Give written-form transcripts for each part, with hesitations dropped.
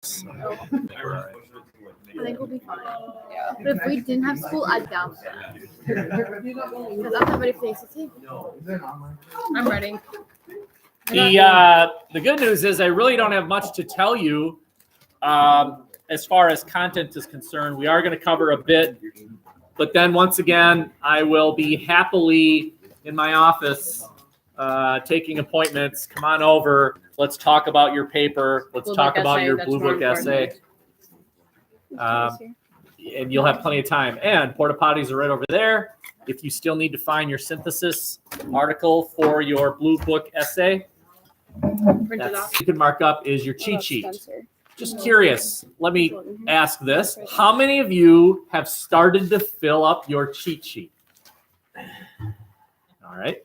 I think we'll be fine. Yeah. But if we didn't have school, I'd down for that. Because I'm not ready for the ACT. I'm ready. The good news is I really don't have much to tell you as far as content is concerned. We are going to cover a bit, but then once again, I will be happily in my office taking appointments. Come on over. Let's talk about your paper. Let's talk about your Blue Book essay. And you'll have plenty of time. And porta potties are right over there. If you still need to find your synthesis article for your Blue Book essay, that's you can mark up is your cheat sheet. Just curious, let me ask this. How many of you have started to fill up your cheat sheet? All right.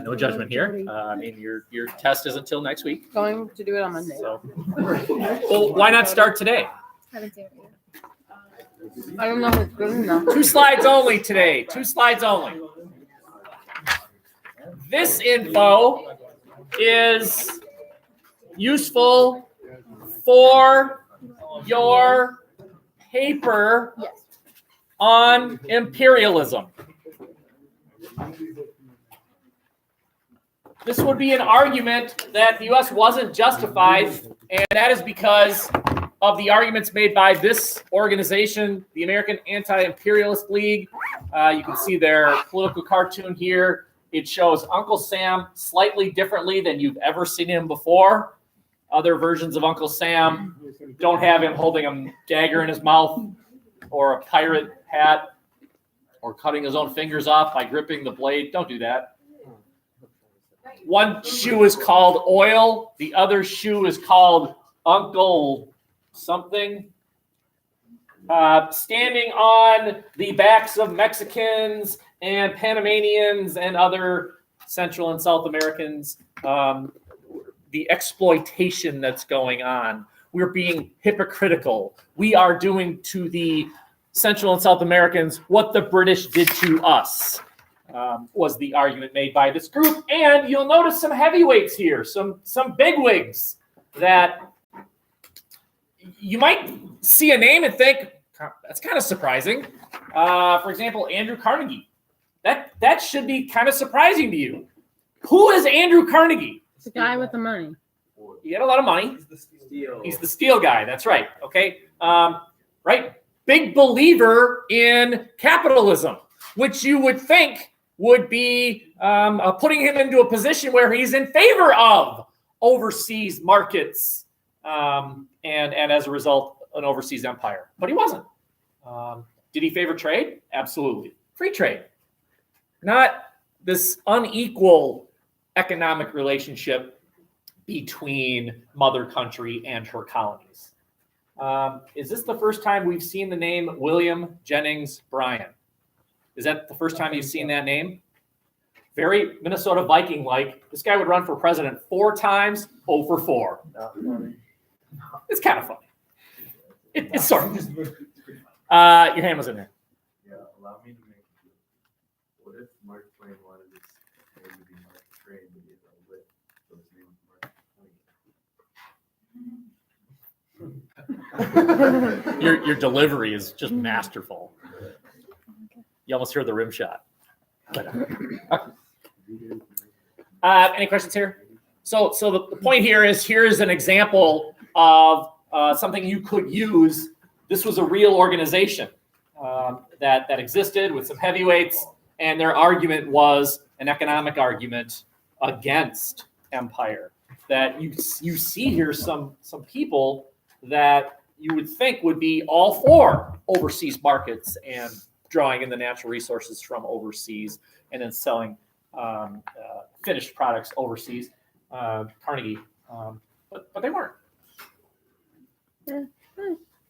No judgment here. I mean, your test is until next week. Going to do it on Monday. So, well, why not start today? I don't know if it's good enough. 2 slides only today. 2 slides only. This info is useful for your paper on imperialism. This would be an argument that the U.S. wasn't justified, and that is because of the arguments made by this organization, the American Anti-Imperialist League. You can see their political cartoon here. It shows Uncle Sam slightly differently than you've ever seen him before. Other versions of Uncle Sam don't have him holding a dagger in his mouth or a pirate hat or cutting his own fingers off by gripping the blade. Don't do that. One shoe is called oil. The other shoe is called Uncle something. Standing on the backs of Mexicans and Panamanians and other Central and South Americans, the exploitation that's going on. We're being hypocritical. We are doing to the Central and South Americans what the British did to us, was the argument made by this group. And you'll notice some heavyweights here, some bigwigs that you might see a name and think, that's kind of surprising. For example, Andrew Carnegie. That should be kind of surprising to you. Who is Andrew Carnegie? The guy with the money. He had a lot of money. He's the steel guy. That's right. Okay. Right. Big believer in capitalism, which you would think would be putting him into a position where he's in favor of overseas markets and as a result, an overseas empire. But he wasn't. Did he favor trade? Absolutely. Free trade. Not this unequal economic relationship between mother country and her colonies. Is this the first time we've seen the name William Jennings Bryan? Is that the first time you've seen that name? Very Minnesota Viking-like. This guy would run for president 4 times, 0 for 4. It's kind of funny. It's sort of. Your hand was in there. Yeah, allow me to make a deal. What if Mark Twain wanted his name to be Mark Twain, but he had a lit, so his name was Mark Twain? Your delivery is just masterful. You almost heard the rim shot. Any questions here? So the point here is, here's an example of something you could use. This was a real organization that existed with some heavyweights, and their argument was an economic argument against empire. That you see here some people that you would think would be all for overseas markets and drawing in the natural resources from overseas and then selling finished products overseas. Carnegie, but they weren't.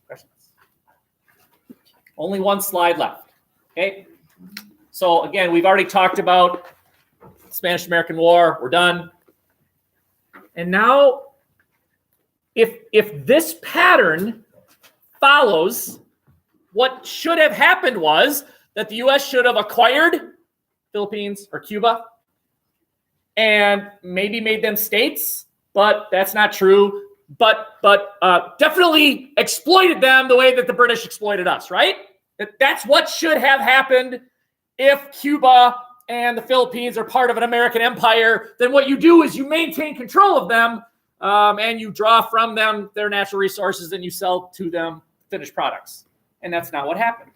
Questions? Only 1 slide left. Okay. So again, we've already talked about Spanish-American War. We're done. And now, if this pattern follows, what should have happened was that the U.S. should have acquired Philippines or Cuba and maybe made them states, but that's not true. definitely exploited them the way that the British exploited us, right? That's what should have happened if Cuba and the Philippines are part of an American empire. Then what you do is you maintain control of them, and you draw from them their natural resources and you sell to them finished products. And that's not what happened.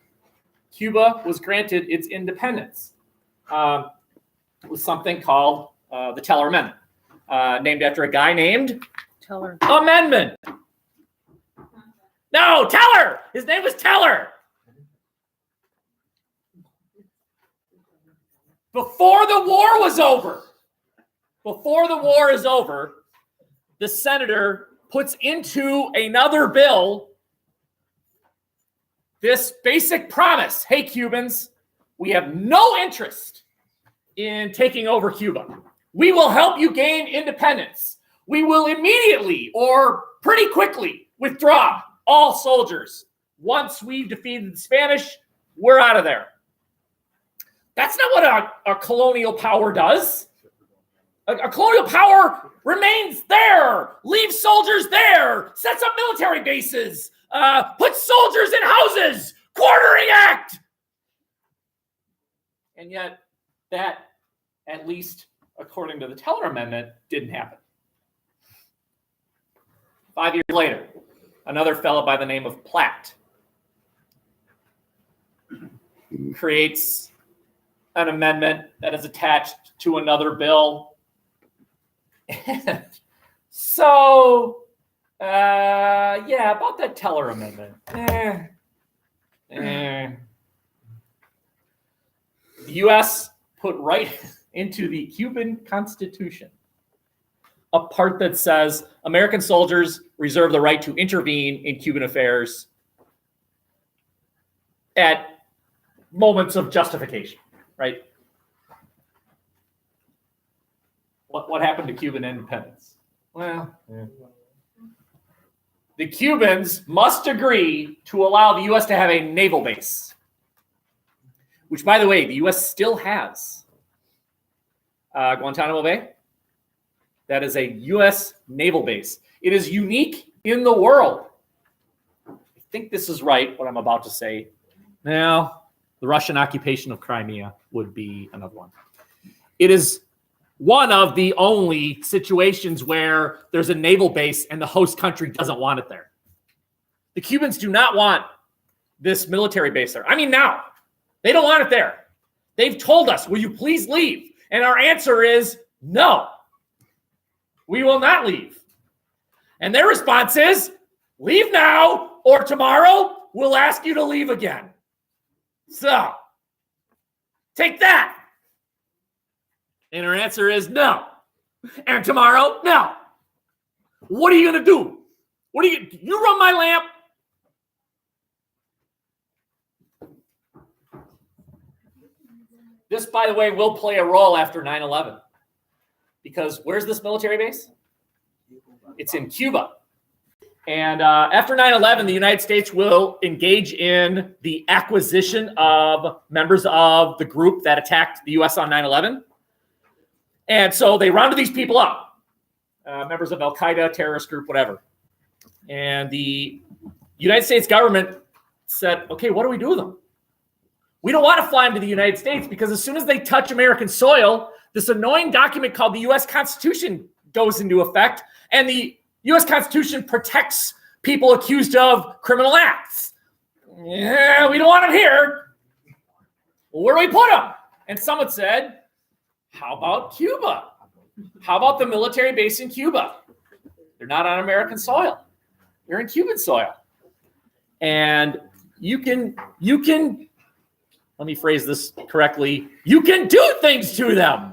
Cuba was granted its independence with something called the Teller Amendment, named after a guy named Teller. Amendment. No, Teller. His name was Teller. Before the war was over, the senator puts into another bill this basic promise. Hey, Cubans, we have no interest in taking over Cuba. We will help you gain independence. We will immediately or pretty quickly withdraw all soldiers. Once we've defeated the Spanish, we're out of there. That's not what a colonial power does. A colonial power remains there, leaves soldiers there, sets up military bases, puts soldiers in houses, quartering act. And yet that, at least according to the Teller Amendment, didn't happen. 5 years later, another fellow by the name of Platt creates an amendment that is attached to another bill. So, about that Teller Amendment. The U.S. put right into the Cuban Constitution a part that says American soldiers reserve the right to intervene in Cuban affairs at moments of justification, right? What happened to Cuban independence? Well, the Cubans must agree to allow the U.S. to have a naval base, which, by the way, the U.S. still has. Guantanamo Bay. That is a U.S. naval base. It is unique in the world. I think this is right, what I'm about to say. Now, the Russian occupation of Crimea would be another one. It is one of the only situations where there's a naval base and the host country doesn't want it there. The Cubans do not want this military base there. I mean, now, they don't want it there. They've told us, will you please leave? And our answer is no. We will not leave. And their response is, leave now, or tomorrow we'll ask you to leave again. So, take that. And our answer is no. And tomorrow, no. What are you going to do? You run my lamp? This, by the way, will play a role after 9/11. Because where's this military base? It's in Cuba. And after 9/11, the United States will engage in the acquisition of members of the group that attacked the U.S. on 9/11. And so they rounded these people up, members of Al-Qaeda, terrorist group, whatever. And the United States government said, okay, what do we do with them? We don't want to fly them to the United States because as soon as they touch American soil, this annoying document called the U.S. Constitution goes into effect, and the U.S. Constitution protects people accused of criminal acts. Yeah, we don't want them here. Well, where do we put them? And someone said, how about Cuba? How about the military base in Cuba? They're not on American soil. They're in Cuban soil. And you can, let me phrase this correctly, you can do things to them.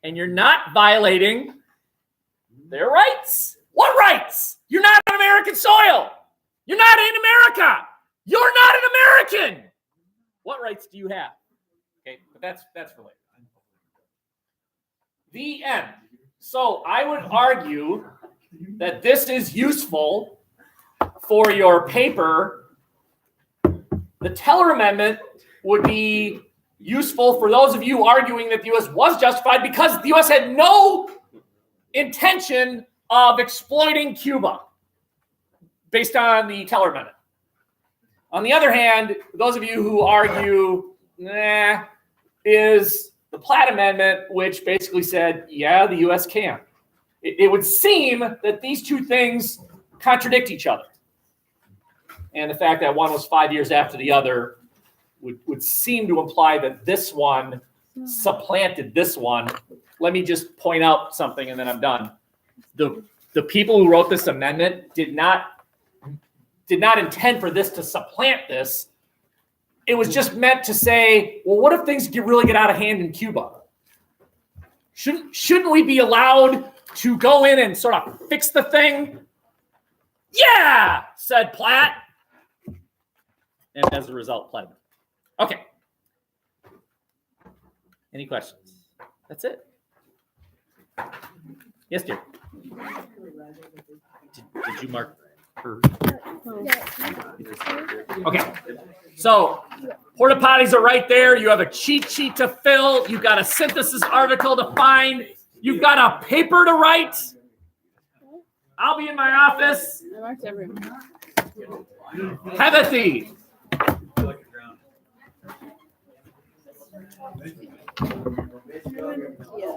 And you're not violating their rights. What rights? You're not on American soil. You're not in America. You're not an American. What rights do you have? Okay, but that's for later. The end. So I would argue that this is useful for your paper. The Teller Amendment would be useful for those of you arguing that the U.S. was justified because the U.S. had no intention of exploiting Cuba based on the Teller Amendment. On the other hand, those of you who argue, is the Platt Amendment, which basically said, yeah, the U.S. can. It would seem that these two things contradict each other. And the fact that one was 5 years after the other would seem to imply that this one supplanted this one. Let me just point out something and then I'm done. The people who wrote this amendment did not intend for this to supplant this. It was just meant to say, well, what if things really get out of hand in Cuba? Shouldn't we be allowed to go in and sort of fix the thing? Yeah, said Platt. And as a result, Platt. Okay. Any questions? That's it. Yes, dear. Did you mark her? Okay. So porta potties are right there. You have a cheat sheet to fill. You've got a synthesis article to find. You've got a paper to write. I'll be in my office. I marked everyone. Hebathy. Yeah.